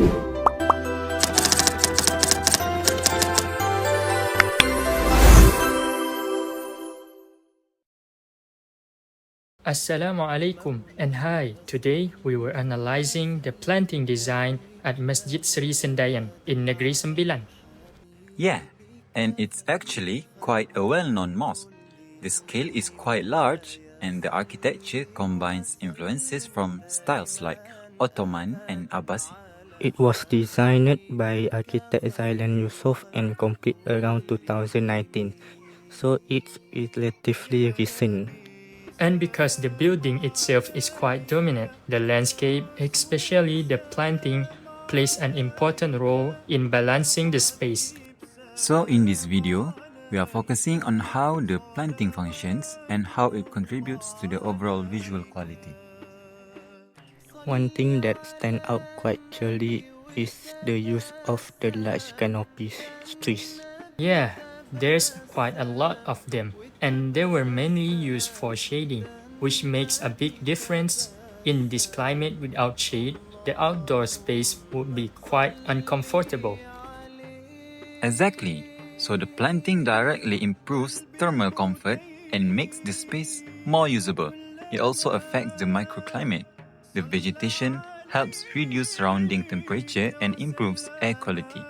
Assalamu alaikum and hi. Today we were analyzing the planting design at Masjid Sri Sendayan in Negeri Sembilan. Yeah, and it's actually quite a well-known mosque. The scale is quite large and the architecture combines influences from styles like Ottoman and Abbasi. It was designed by architect Zailan Yusof and completed around 2019, so it's relatively recent. And because the building itself is quite dominant, the landscape, especially the planting, plays an important role in balancing the space. So in this video, we are focusing on how the planting functions and how it contributes to the overall visual quality. One thing that stands out quite clearly is the use of the large canopy trees. Yeah, there's quite a lot of them, and they were mainly used for shading, which makes a big difference. In this climate without shade, the outdoor space would be quite uncomfortable. Exactly. So the planting directly improves thermal comfort and makes the space more usable. It also affects the microclimate. The vegetation helps reduce surrounding temperature and improves air quality.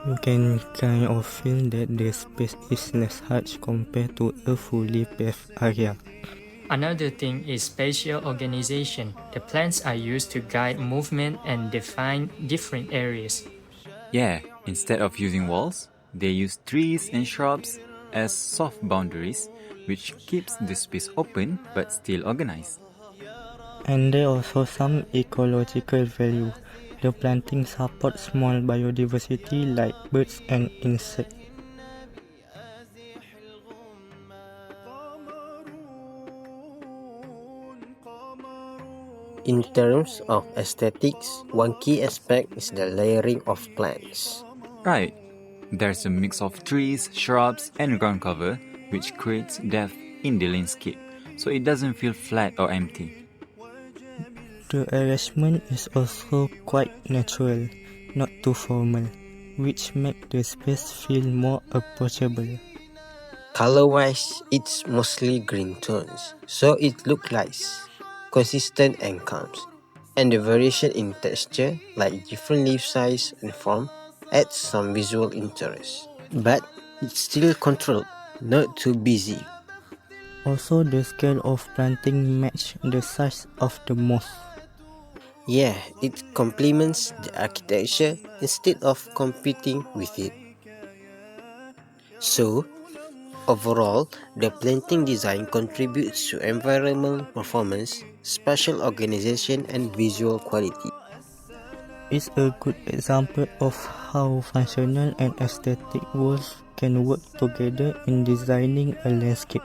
You can kind of feel that the space is less harsh compared to a fully paved area. Another thing is spatial organization. The plants are used to guide movement and define different areas. Yeah, instead of using walls, they use trees and shrubs as soft boundaries, which keeps the space open but still organized. And there are also some ecological value. The planting supports small biodiversity like birds and insects. In terms of aesthetics, one key aspect is the layering of plants. Right, there's a mix of trees, shrubs, and ground cover, which creates depth in the landscape, so it doesn't feel flat or empty. The arrangement is also quite natural, not too formal, which makes the space feel more approachable. Color-wise, it's mostly green tones, so it looks nice, consistent and calm. And the variation in texture, like different leaf size and form, adds some visual interest. But it's still controlled, not too busy. Also, the scale of planting matches the size of the mosque. Yeah, it complements the architecture instead of competing with it. So, overall, the planting design contributes to environmental performance, spatial organization, and visual quality. It's a good example of how functional and aesthetic goals can work together in designing a landscape.